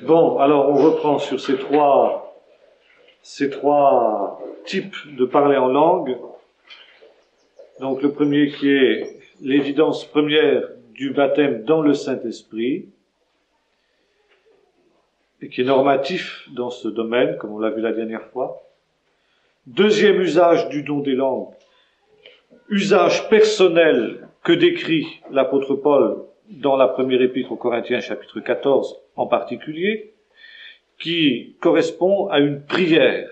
Bon, alors on reprend sur ces trois types de parler en langue. Donc le premier qui est l'évidence première du baptême dans le Saint-Esprit, et qui est normatif dans ce domaine, comme on l'a vu la dernière fois. Deuxième usage du don des langues, usage personnel que décrit l'apôtre Paul dans la première épître aux Corinthiens, chapitre 14 en particulier, qui correspond à une prière.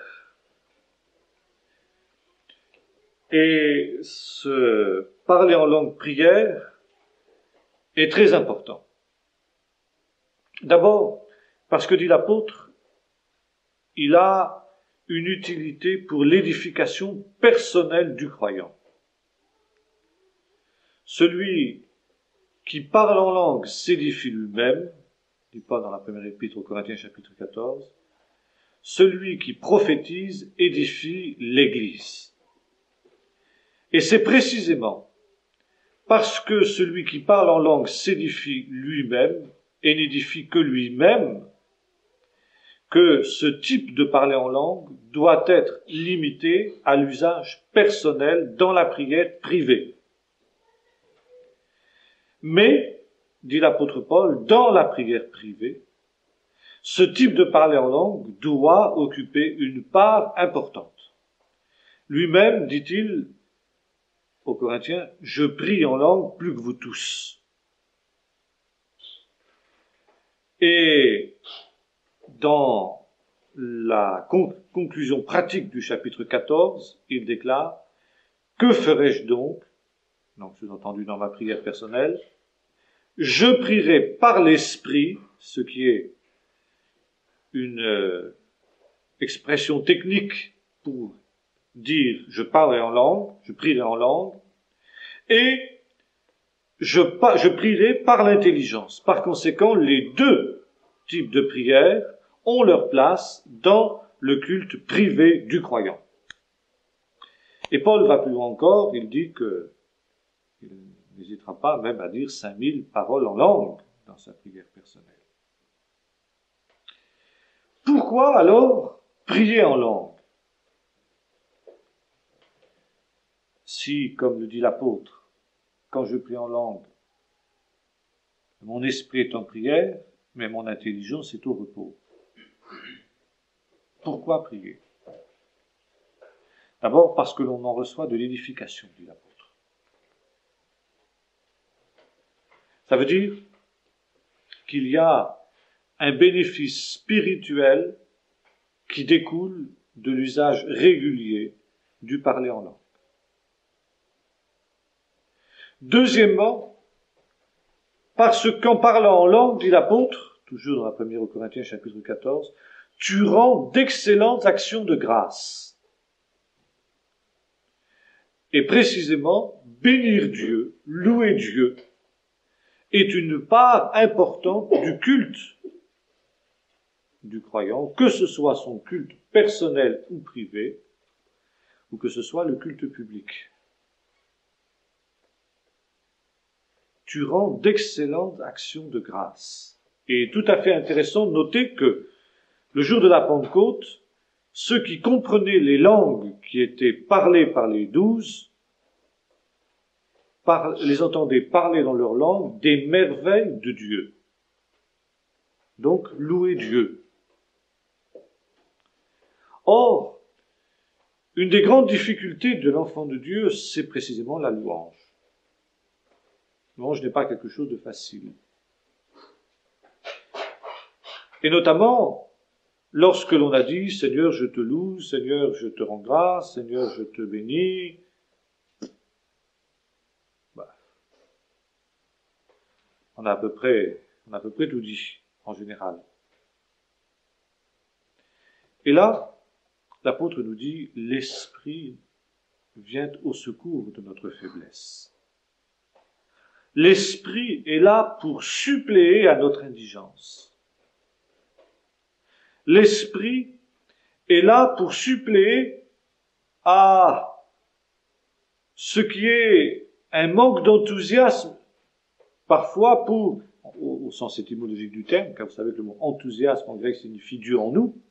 Et ce parler en langue prière est très important. D'abord, parce que dit l'apôtre, il a une utilité pour l'édification personnelle du croyant. Celui qui parle en langue s'édifie lui-même, dit pas dans la première épître aux Corinthiens chapitre 14, celui qui prophétise édifie l'Église. Et c'est précisément parce que celui qui parle en langue s'édifie lui-même et n'édifie que lui-même que ce type de parler en langue doit être limité à l'usage personnel dans la prière privée. Mais, dit l'apôtre Paul, dans la prière privée, ce type de parler en langue doit occuper une part importante. Lui-même, dit-il aux Corinthiens, « Je prie en langue plus que vous tous. » Et dans la conclusion pratique du chapitre 14, il déclare « Que ferai-je donc ?» Donc, sous-entendu dans ma prière personnelle, « Je prierai par l'Esprit », ce qui est une expression technique pour dire « je parlerai en langue »,« je prierai en langue », et je prierai par l'intelligence. Par conséquent, les deux types de prières ont leur place dans le culte privé du croyant. Et Paul va plus loin encore, il dit que il n'hésitera pas même à dire 5000 paroles en langue dans sa prière personnelle. Pourquoi alors prier en langue? Si, comme le dit l'apôtre, quand je prie en langue, mon esprit est en prière, mais mon intelligence est au repos. Pourquoi prier? D'abord parce que l'on en reçoit de l'édification, dit l'apôtre. Ça veut dire qu'il y a un bénéfice spirituel qui découle de l'usage régulier du parler en langue. Deuxièmement, parce qu'en parlant en langue, dit l'apôtre, toujours dans la première aux Corinthiens chapitre 14, tu rends d'excellentes actions de grâce. Et précisément, bénir Dieu, louer Dieu, est une part importante du culte du croyant, que ce soit son culte personnel ou privé, ou que ce soit le culte public. Tu rends d'excellentes actions de grâce. Et tout à fait intéressant de noter que le jour de la Pentecôte, ceux qui comprenaient les langues qui étaient parlées par les 12 les entendaient parler dans leur langue des merveilles de Dieu. Donc, louer Dieu. Or, une des grandes difficultés de l'enfant de Dieu, c'est précisément la louange. La louange n'est pas quelque chose de facile. Et notamment, lorsque l'on a dit « Seigneur, je te loue, Seigneur, je te rends grâce, Seigneur, je te bénis », on a à peu près tout dit, en général. Et là, l'apôtre nous dit, l'Esprit vient au secours de notre faiblesse. L'Esprit est là pour suppléer à notre indigence. L'Esprit est là pour suppléer à ce qui est un manque d'enthousiasme parfois au sens étymologique du terme, car vous savez que le mot enthousiasme en grec signifie Dieu en nous,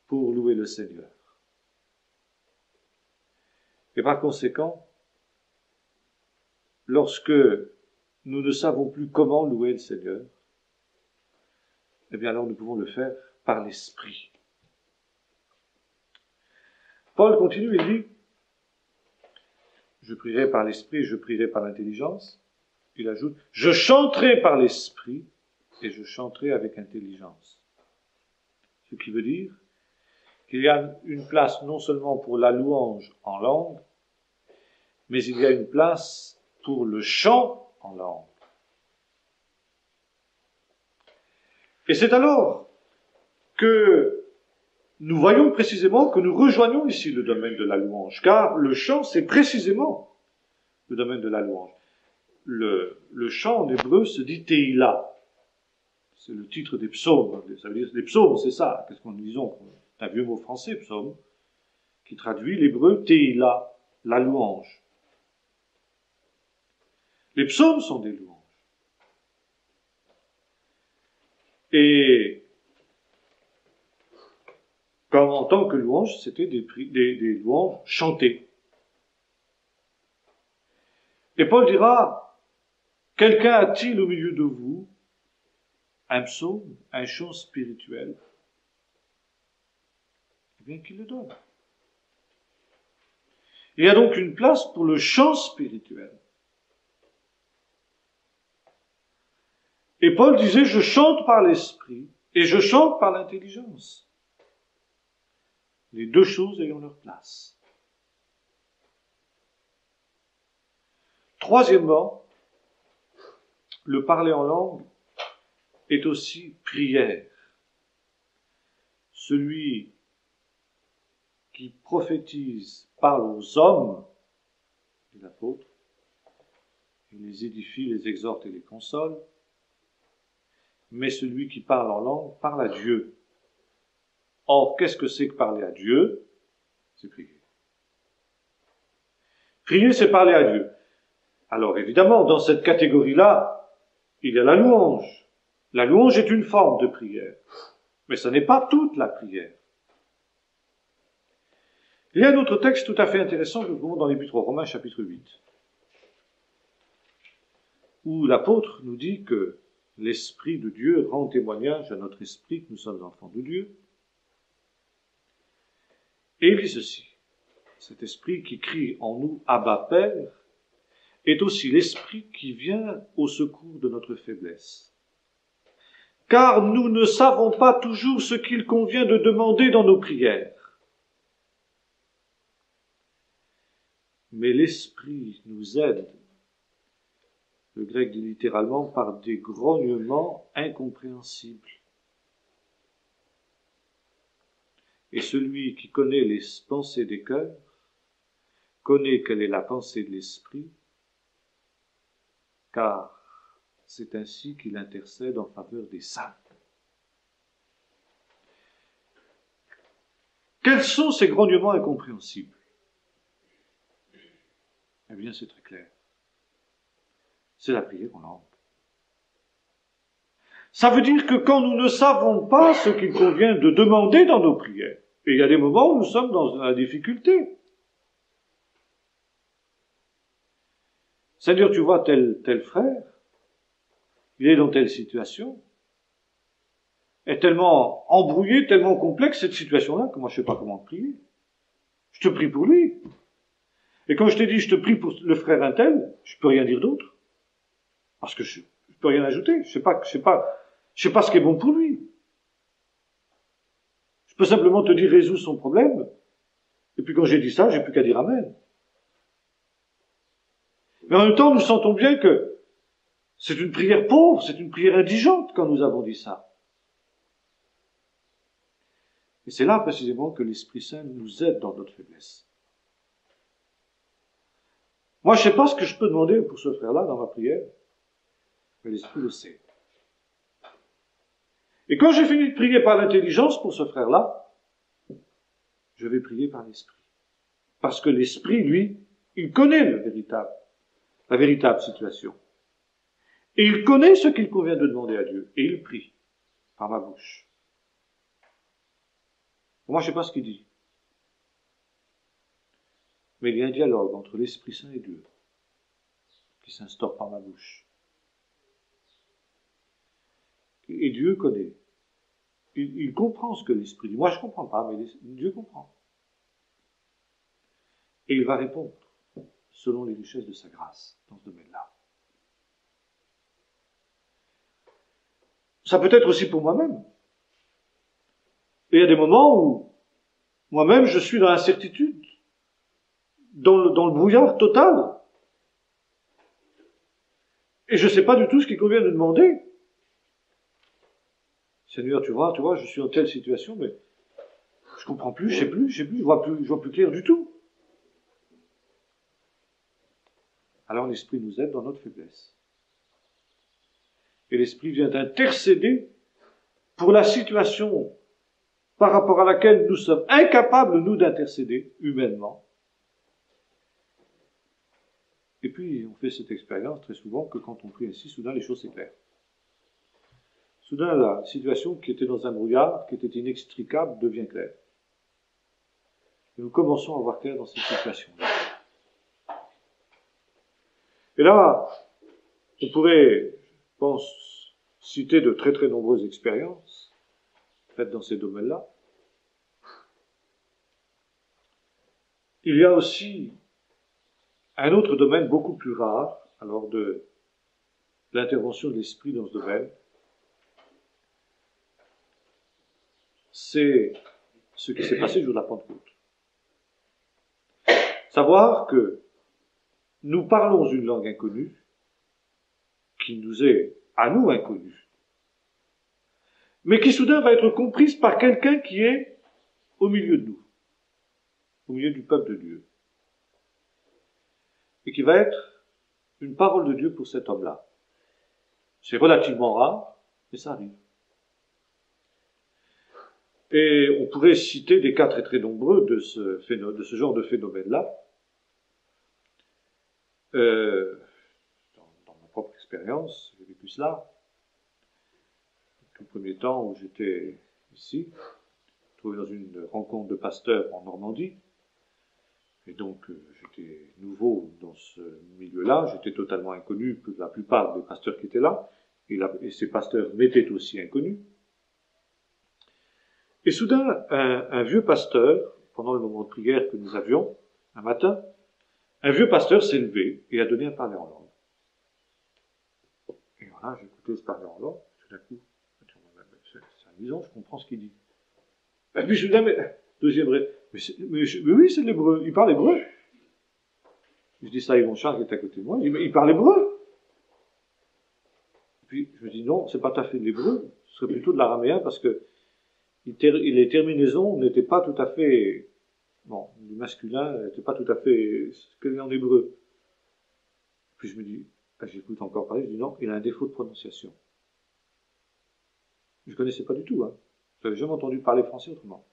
pour louer le Seigneur. Et par conséquent, lorsque nous ne savons plus comment louer le Seigneur, eh bien alors nous pouvons le faire par l'Esprit. Paul continue et dit, je prierai par l'Esprit, je prierai par l'intelligence. Il ajoute, je chanterai par l'Esprit et je chanterai avec intelligence. Ce qui veut dire qu'il y a une place non seulement pour la louange en langue, mais il y a une place pour le chant en langue. Et c'est alors que nous voyons précisément que nous rejoignons ici le domaine de la louange, car le chant, c'est précisément le domaine de la louange. Le chant en hébreu se dit Tehillah. C'est le titre des psaumes. Ça veut dire, les psaumes, c'est ça. Qu'est-ce qu'on disons? C'est un vieux mot français, psaume, qui traduit l'hébreu Tehillah, la louange. Les psaumes sont des louanges. Et comme en tant que louange, c'était des louanges chantées. Et Paul dira, quelqu'un a-t-il au milieu de vous un psaume, un chant spirituel? Eh bien qu'il le donne. Il y a donc une place pour le chant spirituel. Et Paul disait, je chante par l'esprit et je chante par l'intelligence. Les deux choses ayant leur place. Troisièmement, le parler en langue est aussi prière. Celui qui prophétise parle aux hommes, dit l'apôtre, il les édifie, les exhorte et les console, mais celui qui parle en langue parle à Dieu. Or, qu'est-ce que c'est que parler à Dieu? C'est prier. Prier, c'est parler à Dieu. Alors, évidemment, dans cette catégorie-là, il y a la louange. La louange est une forme de prière. Mais ce n'est pas toute la prière. Il y a un autre texte tout à fait intéressant que nous trouvons dans l'Épître aux Romains, chapitre 8, où l'apôtre nous dit que l'Esprit de Dieu rend témoignage à notre esprit que nous sommes enfants de Dieu. Et il dit ceci, cet esprit qui crie en nous « Abba Père » est aussi l'esprit qui vient au secours de notre faiblesse. Car nous ne savons pas toujours ce qu'il convient de demander dans nos prières. Mais l'esprit nous aide, le grec dit littéralement, par des grognements incompréhensibles. Et celui qui connaît les pensées des cœurs, connaît quelle est la pensée de l'esprit, car c'est ainsi qu'il intercède en faveur des saints. Quels sont ces grognements incompréhensibles? Eh bien, c'est très clair. C'est la prière en langue. Ça veut dire que quand nous ne savons pas ce qu'il convient de demander dans nos prières, et il y a des moments où nous sommes dans la difficulté. Seigneur, tu vois tel frère, il est dans telle situation, est tellement embrouillé, tellement complexe cette situation-là, que moi je ne sais pas comment prier. Je te prie pour lui. Et quand je t'ai dit je te prie pour le frère untel, je ne peux rien dire d'autre. Parce que je ne peux rien ajouter. Je sais pas ce qui est bon pour lui. Je peux simplement te dire résous son problème. Et puis quand j'ai dit ça, j'ai plus qu'à dire amen. Mais en même temps, nous sentons bien que c'est une prière pauvre, c'est une prière indigente quand nous avons dit ça. Et c'est là précisément que l'Esprit Saint nous aide dans notre faiblesse. Moi, je ne sais pas ce que je peux demander pour ce frère-là dans ma prière, mais l'Esprit le sait. Et quand j'ai fini de prier par l'intelligence pour ce frère-là, je vais prier par l'Esprit. Parce que l'Esprit, lui, il connaît le véritable. la véritable situation. Et il connaît ce qu'il convient de demander à Dieu, et il prie par ma bouche. Moi, je ne sais pas ce qu'il dit. Mais il y a un dialogue entre l'Esprit Saint et Dieu qui s'instaure par ma bouche. Et Dieu connaît. Il comprend ce que l'Esprit dit. Moi, je ne comprends pas, mais Dieu comprend. Et il va répondre selon les richesses de sa grâce dans ce domaine-là. Ça peut être aussi pour moi-même. Et il y a des moments où moi-même je suis dans l'incertitude, dans le brouillard total. Et je ne sais pas du tout ce qu'il convient de demander. Seigneur, tu vois, je suis en telle situation, mais je comprends plus, je sais plus, je vois plus clair du tout. Alors l'Esprit nous aide dans notre faiblesse. Et l'Esprit vient intercéder pour la situation par rapport à laquelle nous sommes incapables, nous, d'intercéder humainement. Et puis, on fait cette expérience très souvent que quand on prie ainsi, soudain, les choses s'éclairent. Soudain, la situation qui était dans un brouillard, qui était inextricable, devient claire. Et nous commençons à voir clair dans cette situation-là. Et là, on pourrait, je pense, citer de très très nombreuses expériences faites dans ces domaines-là. Il y a aussi un autre domaine beaucoup plus rare, alors de l'intervention de l'Esprit dans ce domaine, c'est ce qui s'est passé le jour de la Pentecôte. Savoir que nous parlons une langue inconnue, qui nous est à nous inconnue, mais qui soudain va être comprise par quelqu'un qui est au milieu de nous, au milieu du peuple de Dieu, et qui va être une parole de Dieu pour cet homme-là. C'est relativement rare, mais ça arrive. Et on pourrait citer des cas très très nombreux de ce genre de phénomène-là. Dans ma propre expérience, j'ai vécu cela. Au tout premier temps où j'étais ici, trouvé dans une rencontre de pasteurs en Normandie. Et donc, j'étais nouveau dans ce milieu-là, j'étais totalement inconnu que la plupart des pasteurs qui étaient là, et ces pasteurs m'étaient aussi inconnus. Et soudain, un vieux pasteur, pendant le moment de prière que nous avions, un matin, un vieux pasteur s'est levé et a donné un parler en langue. Et voilà, j'écoutais ce parler en langue, tout d'un coup, c'est amusant, je comprends ce qu'il dit. Et puis soudain, deuxième mais oui, c'est l'hébreu, il parle hébreu. Je dis ça à Yvon Charles qui est à côté de moi, il parle hébreu. Et puis je me dis non, c'est pas tout à fait de l'hébreu, ce serait plutôt de l'araméen parce que les terminaisons n'étaient pas tout à fait, bon, du masculin n'étaient pas tout à fait ce qu'il y a en hébreu. Puis je me dis, j'écoute encore parler, je dis non, il a un défaut de prononciation. Je ne connaissais pas du tout, hein. Je n'avais jamais entendu parler français autrement.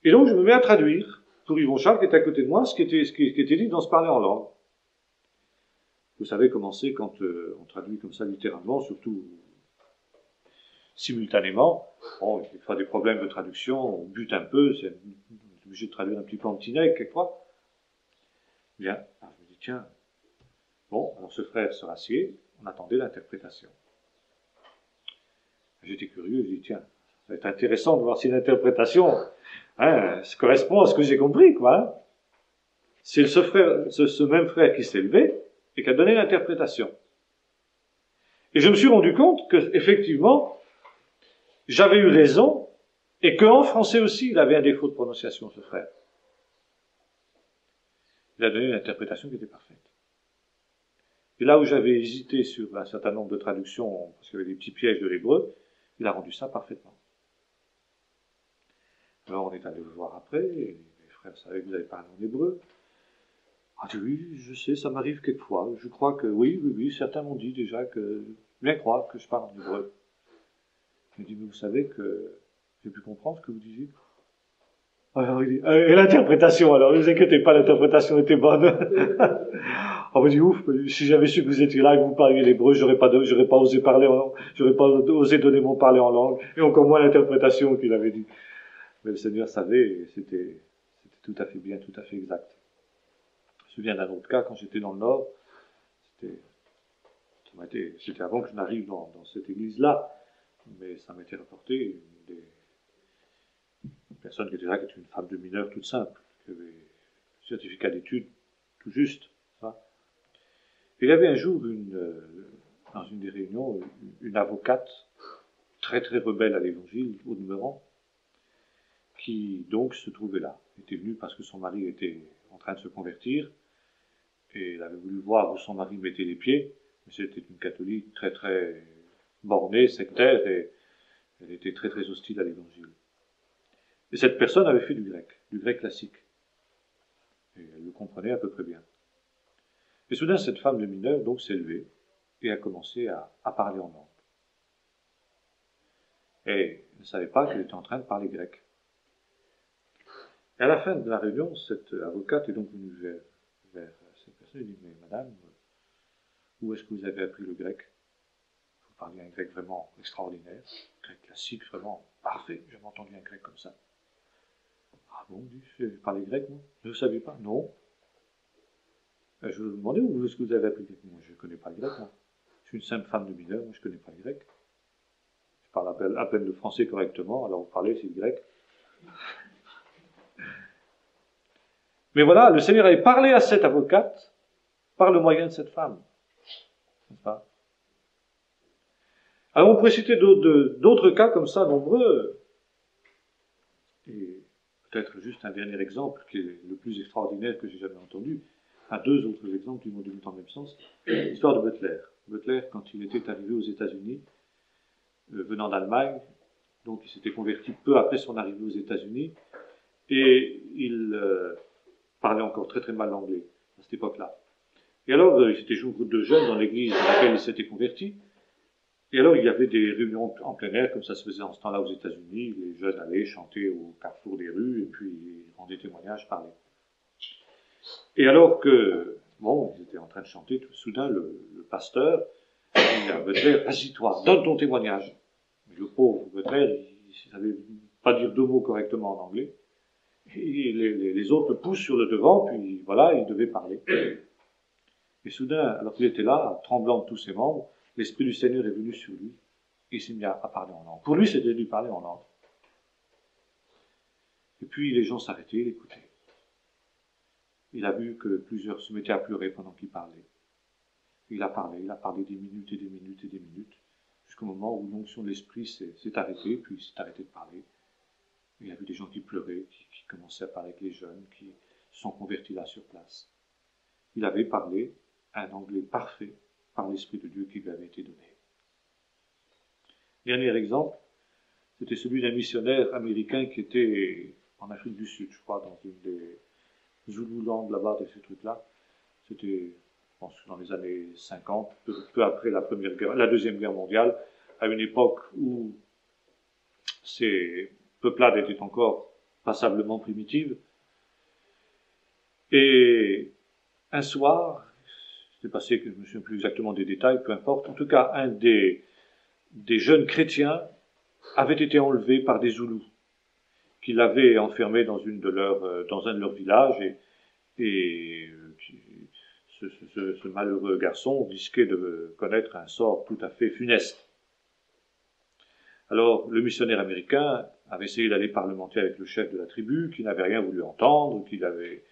Et donc je me mets à traduire pour Yvon Charles qui est à côté de moi ce qui était dit dans ce parler en langue. Vous savez comment c'est quand on traduit comme ça littéralement, surtout simultanément. Bon, il y a des problèmes de traduction, on bute un peu, on est obligé de traduire un petit peu en petit nègre quelquefois. Bien, alors je me dis tiens, bon, alors ce frère se rassied, on attendait l'interprétation. J'étais curieux, je dis tiens, ça va être intéressant de voir si l'interprétation ça correspond à ce que j'ai compris, quoi. Hein. C'est ce même frère qui s'est levé et qui a donné l'interprétation. Et je me suis rendu compte que, effectivement, j'avais eu raison et qu'en français aussi, il avait un défaut de prononciation, ce frère. Il a donné une interprétation qui était parfaite. Et là où j'avais hésité sur un certain nombre de traductions, parce qu'il y avait des petits pièges de l'hébreu, il a rendu ça parfaitement. Alors on est allé le voir après, et mes frères savaient que vous avez parlé en hébreu. Ah oui, je sais, ça m'arrive quelquefois. Je crois que oui, certains m'ont dit déjà que bien croire que je parle en hébreu. Je me dis, mais vous savez que j'ai pu comprendre ce que vous disiez. Alors il dit, et l'interprétation alors, ne vous inquiétez pas, l'interprétation était bonne. On me dit, ouf, si j'avais su que vous étiez là et que vous parliez l'hébreu, j'aurais pas osé parler j'aurais pas osé donner mon parler en langue, et encore moins l'interprétation qu'il avait dit. Mais le Seigneur savait, et c'était tout à fait bien, tout à fait exact. Je me souviens d'un autre cas, quand j'étais dans le Nord, c'était avant que je n'arrive dans cette église-là, mais ça m'était rapporté une personne qui était là, qui était une femme de mineur toute simple, qui avait un certificat d'études tout juste. Ça. Et il y avait un jour, dans une des réunions, une avocate très très rebelle à l'évangile, au demeurant, qui donc se trouvait là. Elle était venue parce que son mari était en train de se convertir, et elle avait voulu voir où son mari mettait les pieds, mais c'était une catholique très très bornée, sectaire, et elle était très très hostile à l'évangile. Et cette personne avait fait du grec classique. Et elle le comprenait à peu près bien. Et soudain, cette femme de mineur donc s'est levée et a commencé à parler en langue. Et elle ne savait pas qu'elle était en train de parler grec. Et à la fin de la réunion, cette avocate est donc venue vers cette personne et dit, mais madame, où est-ce que vous avez appris le grec? Vous parliez un grec vraiment extraordinaire, grec classique, vraiment parfait, j'ai jamais entendu un grec comme ça. Ah bon, je parlais grec, moi? Je ne savais pas, non. Je vous demandais où est-ce que vous avez appris le grec? Moi, je ne connais pas le grec, moi. Je suis une simple femme de mineur, moi je ne connais pas le grec. Je parle à peine le français correctement, alors vous parlez, c'est le grec. Mais voilà, le Seigneur avait parlé à cette avocate par le moyen de cette femme. N'est-ce pas? Alors on pourrait citer d'autres cas comme ça, nombreux. Et peut-être juste un dernier exemple qui est le plus extraordinaire que j'ai jamais entendu. Deux autres exemples qui vont dans le même sens. L'histoire de Butler. Butler, quand il était arrivé aux États-Unis, venant d'Allemagne, donc il s'était converti peu après son arrivée aux États-Unis, et il parlait encore très très mal l'anglais à cette époque-là. Et alors, il s'était joué un groupe de jeunes dans l'église dans laquelle il s'était converti, et alors il y avait des réunions en plein air, comme ça se faisait en ce temps-là aux États-Unis, les jeunes allaient chanter au carrefour des rues, et puis ils rendaient témoignage, parlaient. Et alors que, bon, ils étaient en train de chanter, tout soudain, le pasteur dit à Butler, vas-y-toi, donne ton témoignage. Mais le pauvre Butler, il ne savait pas dire deux mots correctement en anglais. Et les autres le poussent sur le devant, puis voilà, il devait parler. Et soudain, alors qu'il était là, tremblant de tous ses membres, l'Esprit du Seigneur est venu sur lui, et il s'est mis à parler en langue. Pour lui, c'était de lui parler en langue. Et puis les gens s'arrêtaient, il écoutait. Il a vu que plusieurs se mettaient à pleurer pendant qu'il parlait. Il a parlé des minutes et des minutes et des minutes, jusqu'au moment où l'onction de l'Esprit s'est arrêtée, puis il s'est arrêté de parler. Il y a vu des gens qui pleuraient, qui commençaient à parler avec les jeunes, qui se sont convertis là sur place. Il avait parlé un anglais parfait par l'Esprit de Dieu qui lui avait été donné. Dernier exemple, c'était celui d'un missionnaire américain qui était en Afrique du Sud, je crois, dans une des Zululand là-bas, de ces trucs-là. C'était, je pense, dans les années 50, peu après la Deuxième Guerre mondiale, à une époque où ces peuplades étaient encore passablement primitives. Et un soir, c'est passé que je ne me souviens plus exactement des détails, peu importe, en tout cas, un des jeunes chrétiens avait été enlevé par des Zoulous, qui l'avaient enfermé dans un de leurs villages, et ce malheureux garçon risquait de connaître un sort tout à fait funeste. Alors, le missionnaire américain avait essayé d'aller parlementer avec le chef de la tribu, qui n'avait rien voulu entendre, qu'il avait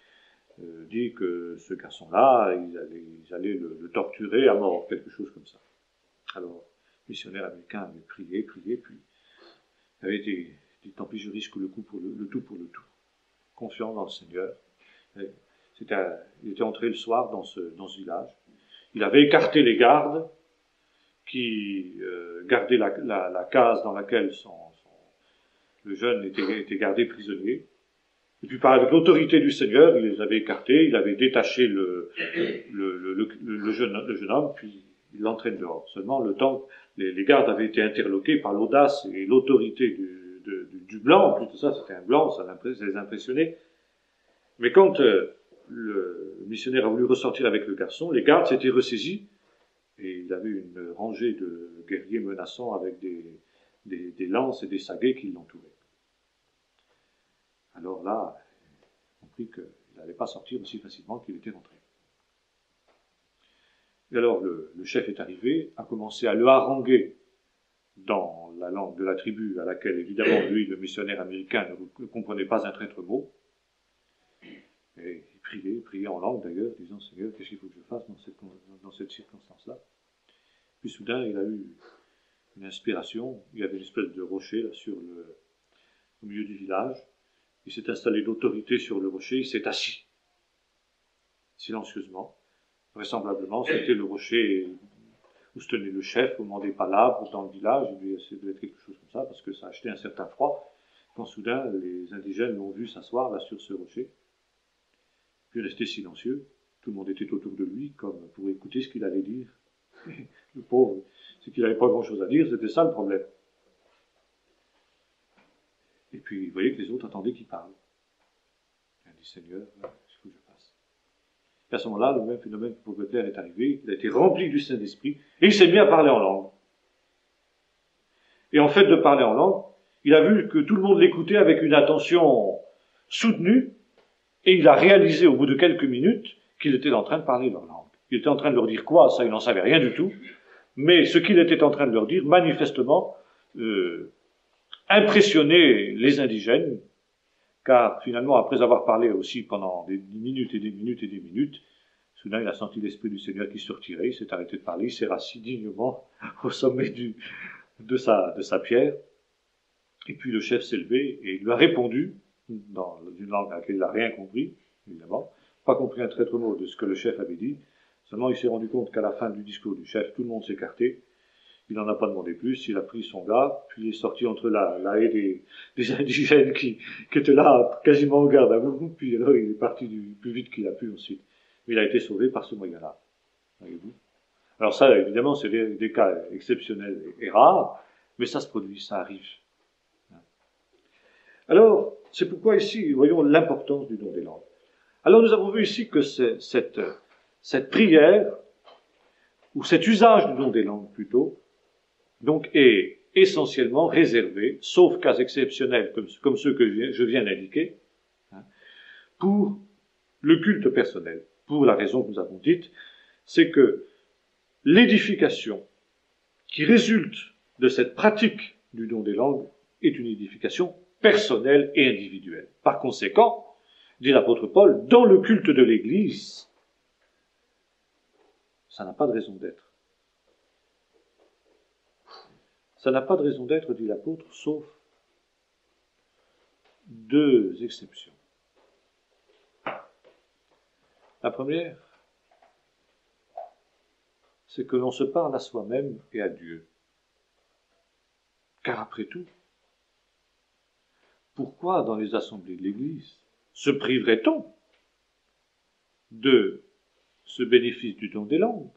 dit que ce garçon-là, ils allaient le torturer à mort, quelque chose comme ça. Alors, le missionnaire américain avait prié, puis il avait dit, tant pis, je risque le coup pour le tout pour le tout. Confiant dans le Seigneur. Il était entré le soir dans ce village. Il avait écarté les gardes qui gardaient la case dans laquelle le jeune était gardé prisonnier. Et puis avec l'autorité du Seigneur, il les avait écartés, il avait détaché le jeune homme, puis il l'entraîne dehors. Seulement, le temps, les gardes avaient été interloqués par l'audace et l'autorité du du blanc, plutôt ça, c'était un blanc, ça les impressionnait. Mais quand le missionnaire a voulu ressortir avec le garçon, les gardes s'étaient ressaisis, et il avait une rangée de guerriers menaçants avec des lances et des saguets qui l'entouraient. Alors là, il a compris qu'il n'allait pas sortir aussi facilement qu'il était rentré. Et alors le chef est arrivé, a commencé à le haranguer dans la langue de la tribu, à laquelle évidemment lui, le missionnaire américain, ne comprenait pas un traître mot. Et il priait en langue d'ailleurs, disant « Seigneur, qu'est-ce qu'il faut que je fasse dans cette circonstance-là » Puis soudain, il a eu une inspiration, il y avait une espèce de rocher là, au milieu du village. Il s'est installé d'autorité sur le rocher, il s'est assis, silencieusement. Vraisemblablement, c'était le rocher où se tenait le chef au moment des palabres dans le village. Ça devait être quelque chose comme ça, parce que ça achetait un certain froid. Quand soudain, les indigènes l'ont vu s'asseoir là sur ce rocher. Puis resté silencieux. Tout le monde était autour de lui, comme pour écouter ce qu'il allait dire. Le pauvre, c'est qu'il n'avait pas grand-chose à dire, c'était ça le problème. Et puis, vous voyez que les autres attendaient qu'il parle. Il a dit, Seigneur, qu'est-ce que je fasse? Et à ce moment-là, le même phénomène que Pauvre-Terre est arrivé, il a été rempli du Saint-Esprit, et il s'est mis à parler en langue. Et en fait de parler en langue, il a vu que tout le monde l'écoutait avec une attention soutenue, et il a réalisé au bout de quelques minutes qu'il était en train de parler leur langue. Il était en train de leur dire quoi? Ça, il n'en savait rien du tout. Mais ce qu'il était en train de leur dire, manifestement, impressionnait les indigènes, car finalement, après avoir parlé aussi pendant des minutes et des minutes et des minutes, soudain il a senti l'Esprit du Seigneur qui se retirait, il s'est arrêté de parler, il s'est rassis dignement au sommet de sa pierre, et puis le chef s'est levé et il lui a répondu, dans une langue à laquelle il n'a rien compris, évidemment, pas compris un traître mot de ce que le chef avait dit, seulement il s'est rendu compte qu'à la fin du discours du chef, tout le monde s'écartait. Il n'en a pas demandé plus, il a pris son gars, puis il est sorti entre la haie des indigènes qui étaient là, quasiment en garde à vous, puis alors il est parti du plus vite qu'il a pu ensuite. Mais il a été sauvé par ce moyen-là. Voyez-vous? Alors ça, évidemment, c'est des cas exceptionnels et rares, mais ça se produit, ça arrive. Alors, c'est pourquoi ici, voyons l'importance du don des langues. Alors nous avons vu ici que cette prière, ou cet usage du don des langues plutôt, donc est essentiellement réservé, sauf cas exceptionnels comme ceux que je viens d'indiquer, pour le culte personnel. Pour la raison que nous avons dite, c'est que l'édification qui résulte de cette pratique du don des langues est une édification personnelle et individuelle. Par conséquent, dit l'apôtre Paul, dans le culte de l'Église, ça n'a pas de raison d'être. Ça n'a pas de raison d'être, dit l'apôtre, sauf deux exceptions. La première, c'est que l'on se parle à soi-même et à Dieu. Car après tout, pourquoi dans les assemblées de l'Église se priverait-on de ce bénéfice du don des langues?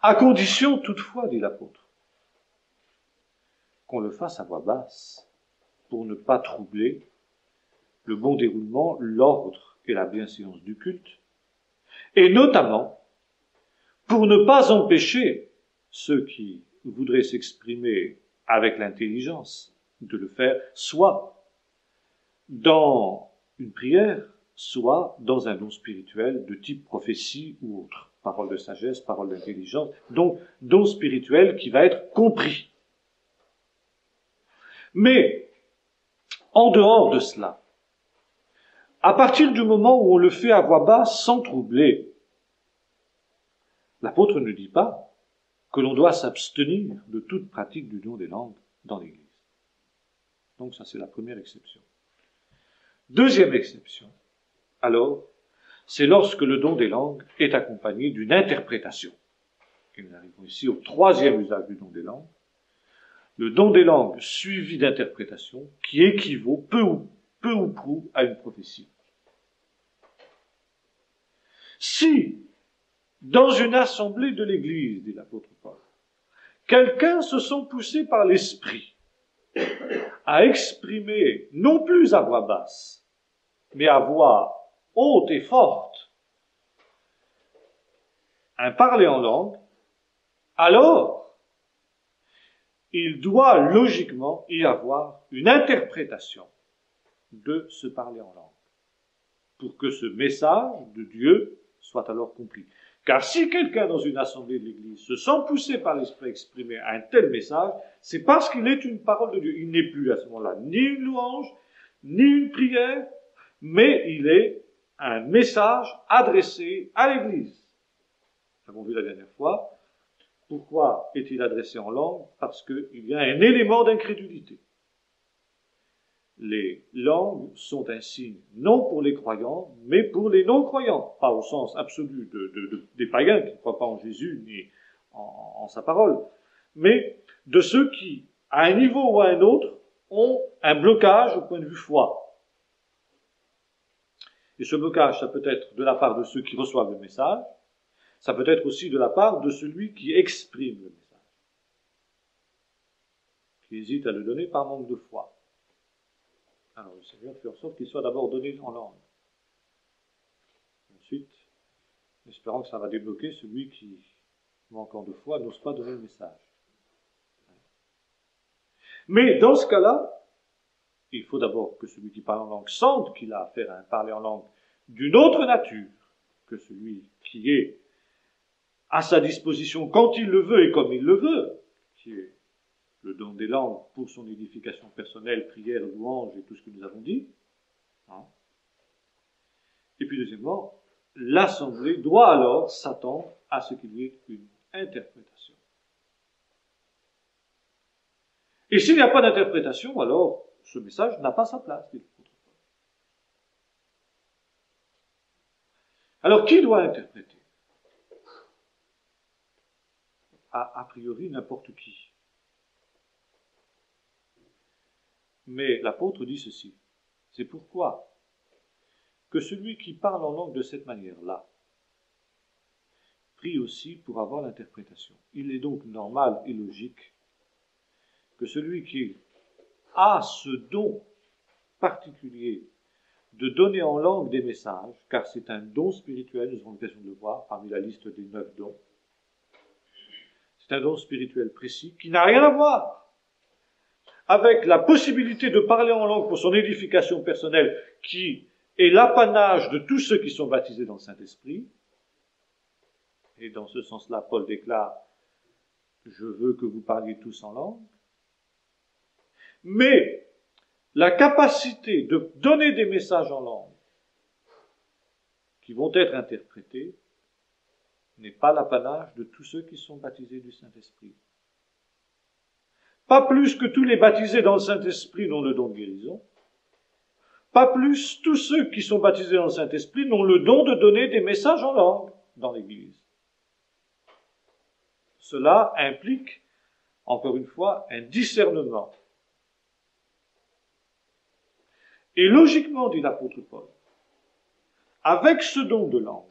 À condition toutefois, dit l'apôtre, qu'on le fasse à voix basse, pour ne pas troubler le bon déroulement, l'ordre et la bienséance du culte, et notamment pour ne pas empêcher ceux qui voudraient s'exprimer avec l'intelligence de le faire, soit dans une prière, soit dans un don spirituel de type prophétie ou autre. Parole de sagesse, parole d'intelligence, donc don spirituel qui va être compris. Mais, en dehors de cela, à partir du moment où on le fait à voix basse sans troubler, l'apôtre ne dit pas que l'on doit s'abstenir de toute pratique du don des langues dans l'Église. Donc ça, c'est la première exception. Deuxième exception, alors, c'est lorsque le don des langues est accompagné d'une interprétation. Et nous arrivons ici au troisième usage du don des langues. Le don des langues suivi d'interprétation qui équivaut peu ou prou à une prophétie. Si, dans une assemblée de l'Église, dit l'apôtre Paul, quelqu'un se sent poussé par l'Esprit à exprimer, non plus à voix basse, mais à voix haute et forte, un parler en langue, alors il doit logiquement y avoir une interprétation de ce parler en langue, pour que ce message de Dieu soit alors compris. Car si quelqu'un dans une assemblée de l'Église se sent poussé par l'Esprit à exprimer un tel message, c'est parce qu'il est une parole de Dieu. Il n'est plus à ce moment-là ni une louange, ni une prière, mais il est un message adressé à l'Église. Nous avons vu la dernière fois. Pourquoi est-il adressé en langue? Parce qu'il y a un élément d'incrédulité. Les langues sont un signe, non pour les croyants, mais pour les non-croyants. Pas au sens absolu des païens qui ne croient pas en Jésus ni en sa parole, mais de ceux qui, à un niveau ou à un autre, ont un blocage au point de vue foi. Et ce blocage, ça peut être de la part de ceux qui reçoivent le message, ça peut être aussi de la part de celui qui exprime le message, qui hésite à le donner par manque de foi. Alors le Seigneur fait en sorte qu'il soit d'abord donné en langue. Ensuite, espérant que ça va débloquer celui qui, manquant de foi, n'ose pas donner le message. Mais dans ce cas-là, il faut d'abord que celui qui parle en langue sente qu'il a affaire à un parler en langue d'une autre nature que celui qui est à sa disposition quand il le veut et comme il le veut, qui est le don des langues pour son édification personnelle, prière, louange et tout ce que nous avons dit. Et puis deuxièmement, l'assemblée doit alors s'attendre à ce qu'il y ait une interprétation. Et s'il n'y a pas d'interprétation, alors ce message n'a pas sa place, dit l'apôtre Paul. Alors qui doit interpréter? A priori, n'importe qui. Mais l'apôtre dit ceci. C'est pourquoi que celui qui parle en langue de cette manière-là prie aussi pour avoir l'interprétation. Il est donc normal et logique que celui qui a ce don particulier de donner en langue des messages, car c'est un don spirituel, nous avons l'occasion de le voir parmi la liste des 9 dons, c'est un don spirituel précis qui n'a rien à voir avec la possibilité de parler en langue pour son édification personnelle, qui est l'apanage de tous ceux qui sont baptisés dans le Saint-Esprit. Et dans ce sens-là, Paul déclare « Je veux que vous parliez tous en langue ». Mais la capacité de donner des messages en langue qui vont être interprétés n'est pas l'apanage de tous ceux qui sont baptisés du Saint-Esprit. Pas plus que tous les baptisés dans le Saint-Esprit n'ont le don de guérison. Pas plus tous ceux qui sont baptisés dans le Saint-Esprit n'ont le don de donner des messages en langue dans l'Église. Cela implique, encore une fois, un discernement. Et logiquement, dit l'apôtre Paul, avec ce don de langue,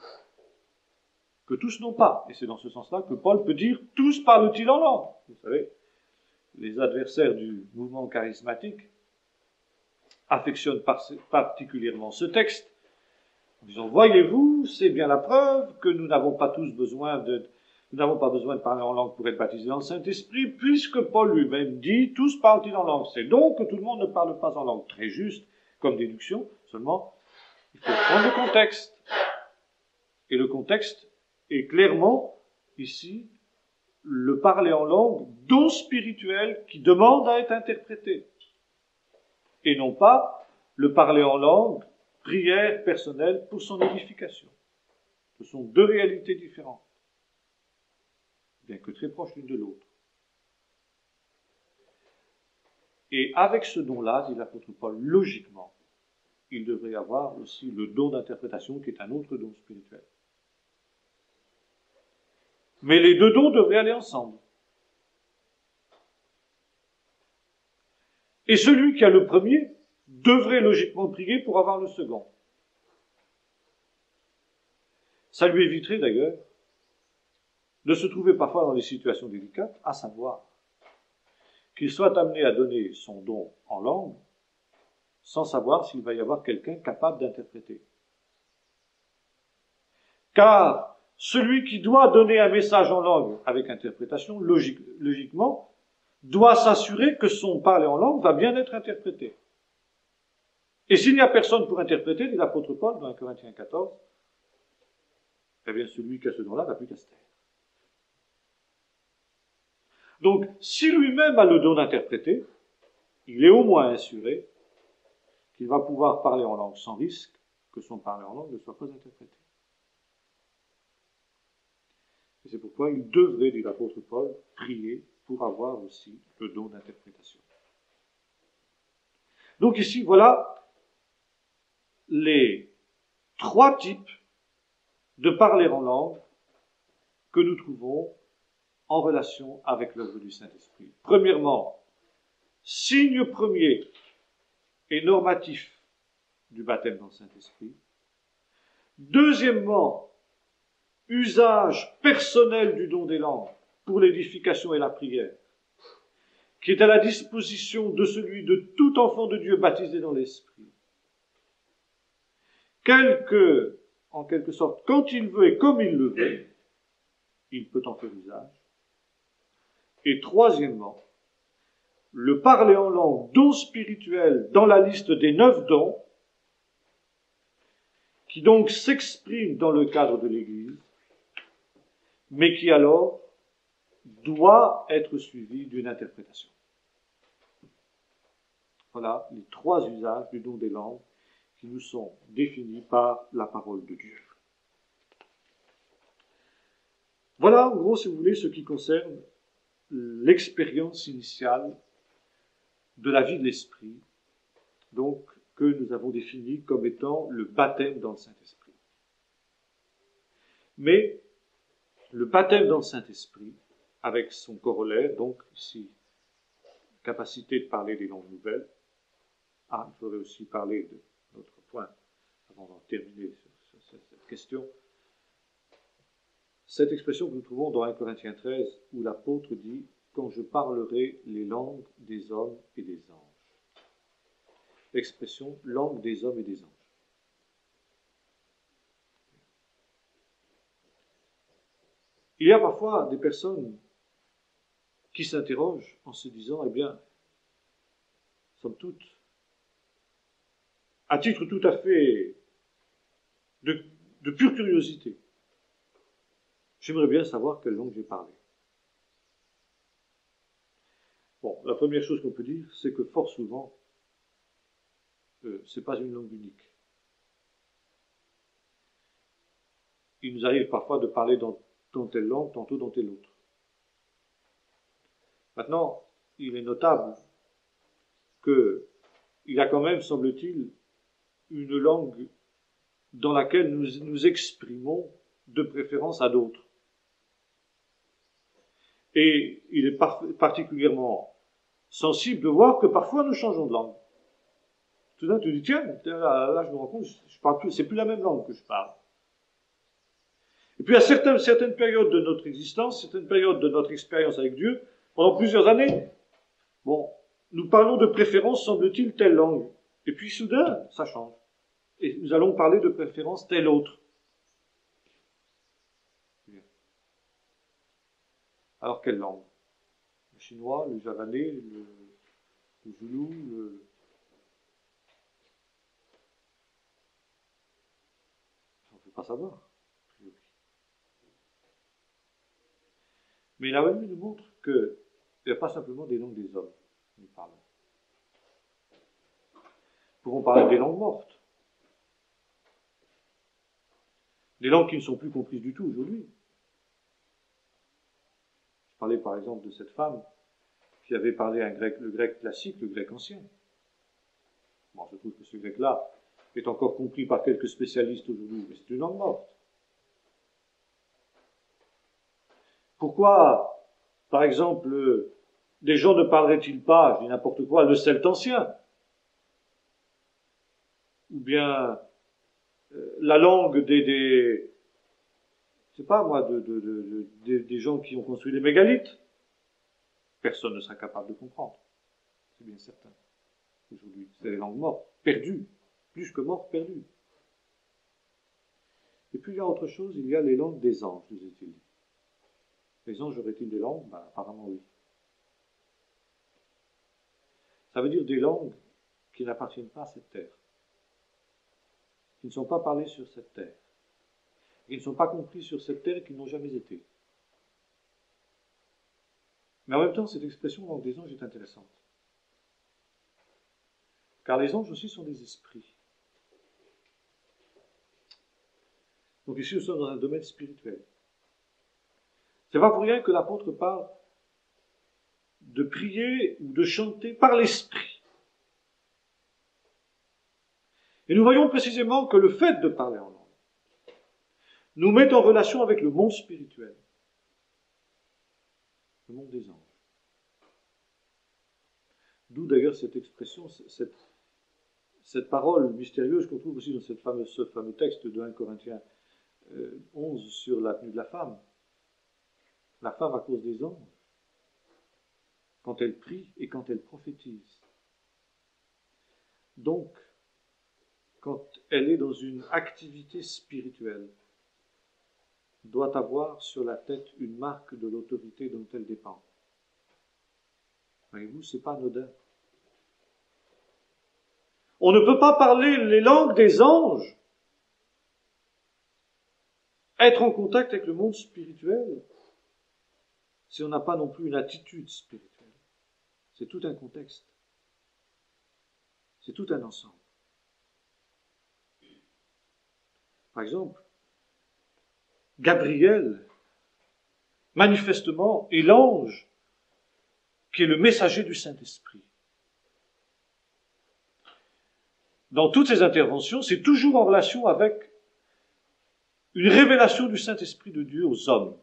que tous n'ont pas, et c'est dans ce sens-là que Paul peut dire « tous parlent-ils en langue ». Vous savez, les adversaires du mouvement charismatique affectionnent particulièrement ce texte, en disant « Voyez-vous, c'est bien la preuve que nous n'avons pas besoin de parler en langue pour être baptisés dans le Saint-Esprit, puisque Paul lui-même dit « tous parlent-ils en langue ». C'est donc que tout le monde ne parle pas en langue. Très juste comme déduction, seulement il faut prendre le contexte. Et le contexte est clairement, ici, le parler en langue, don spirituel qui demande à être interprété. Et non pas le parler en langue, prière personnelle pour son édification. Ce sont deux réalités différentes, bien que très proches l'une de l'autre. Et avec ce don-là, dit l'apôtre Paul, logiquement, il devrait y avoir aussi le don d'interprétation qui est un autre don spirituel. Mais les deux dons devraient aller ensemble. Et celui qui a le premier devrait logiquement prier pour avoir le second. Ça lui éviterait d'ailleurs de se trouver parfois dans des situations délicates, à savoir qu'il soit amené à donner son don en langue sans savoir s'il va y avoir quelqu'un capable d'interpréter. Car celui qui doit donner un message en langue avec interprétation, logiquement, doit s'assurer que son parler en langue va bien être interprété. Et s'il n'y a personne pour interpréter, dit l'apôtre Paul dans 1 Corinthiens 14, eh bien celui qui a ce don-là n'a plus qu'à se taire. Donc, si lui-même a le don d'interpréter, il est au moins assuré qu'il va pouvoir parler en langue sans risque que son parler en langue ne soit pas interprété. Et c'est pourquoi il devrait, dit l'apôtre Paul, prier pour avoir aussi le don d'interprétation. Donc ici, voilà les 3 types de parler en langue que nous trouvons en relation avec l'œuvre du Saint-Esprit. Premièrement, signe premier et normatif du baptême dans le Saint-Esprit. Deuxièmement, usage personnel du don des langues pour l'édification et la prière, qui est à la disposition de celui de tout enfant de Dieu baptisé dans l'Esprit. En quelque sorte, quand il veut et comme il le veut, il peut en faire usage. Et troisièmement, le parler en langue, don spirituel, dans la liste des 9 dons, qui donc s'exprime dans le cadre de l'Église, mais qui alors doit être suivi d'une interprétation. Voilà les 3 usages du don des langues qui nous sont définis par la parole de Dieu. Voilà, en gros, si vous voulez, ce qui concerne l'expérience initiale de la vie de l'Esprit, donc que nous avons défini comme étant le baptême dans le Saint-Esprit. Mais le baptême dans le Saint-Esprit, avec son corollaire, donc ici, capacité de parler des langues nouvelles. Il faudrait aussi parler de notre point, avant d'en terminer sur cette question. Cette expression que nous trouvons dans 1 Corinthiens 13, où l'apôtre dit « Quand je parlerai les langues des hommes et des anges ». L'expression « langue des hommes et des anges ». Il y a parfois des personnes qui s'interrogent en se disant « Eh bien, somme toute, à titre tout à fait de pure curiosité, j'aimerais bien savoir quelle langue j'ai parlé. » Bon, la première chose qu'on peut dire, c'est que fort souvent, ce n'est pas une langue unique. Il nous arrive parfois de parler dans telle langue, tantôt dans telle autre. Maintenant, il est notable qu'il y a quand même, semble-t-il, une langue dans laquelle nous nous exprimons de préférence à d'autres. Et il est particulièrement sensible de voir que parfois nous changeons de langue. Tout d'un coup, tu dis, tiens, là je me rends compte, c'est plus la même langue que je parle. Et puis à certaines périodes de notre existence, certaines périodes de notre expérience avec Dieu, pendant plusieurs années, nous parlons de préférence, semble-t-il, telle langue. Et puis soudain, ça change. Et nous allons parler de préférence telle autre. Alors quelle langue? Le chinois, le javanais, le zoulou, on ne peut pas savoir. Mais la Bible nous montre qu'il n'y a pas simplement des langues des hommes que nous parlons. Nous pouvons parler des langues mortes. Des langues qui ne sont plus comprises du tout aujourd'hui. Je parlais par exemple de cette femme qui avait parlé le grec classique, le grec ancien. Bon, je trouve que ce grec-là est encore compris par quelques spécialistes aujourd'hui, mais c'est une langue morte. Pourquoi, par exemple, des gens ne parleraient-ils pas, je dis n'importe quoi, le celte ancien? Ou bien la langue je sais pas moi, des gens qui ont construit les mégalithes? personne ne sera capable de comprendre. C'est bien certain. Aujourd'hui, c'est les langues mortes, perdues, plus que mortes, perdues. Et puis il y a autre chose, il y a les langues des anges, nous est-il dit. Les anges auraient-ils des langues? Ben, apparemment oui. Ça veut dire des langues qui n'appartiennent pas à cette terre, qui ne sont pas parlées sur cette terre, qui ne sont pas comprises sur cette terre et qui n'ont jamais été. Mais en même temps, cette expression langue des anges est intéressante. Car les anges aussi sont des esprits. Donc ici, nous sommes dans un domaine spirituel. C'est pas pour rien que l'apôtre parle de prier ou de chanter par l'esprit. Et nous voyons précisément que le fait de parler en langue nous met en relation avec le monde spirituel, le monde des anges. D'où d'ailleurs cette expression, cette parole mystérieuse qu'on trouve aussi dans ce fameux texte de 1 Corinthiens 11 sur la tenue de la femme. La femme à cause des anges, quand elle prie et quand elle prophétise. Donc, quand elle est dans une activité spirituelle, doit avoir sur la tête une marque de l'autorité dont elle dépend. Voyez-vous, c'est pas anodin. On ne peut pas parler les langues des anges, être en contact avec le monde spirituel, si on n'a pas non plus une attitude spirituelle. C'est tout un contexte. C'est tout un ensemble. Par exemple, Gabriel, manifestement, est l'ange qui est le messager du Saint-Esprit. Dans toutes ses interventions, c'est toujours en relation avec une révélation du Saint-Esprit de Dieu aux hommes.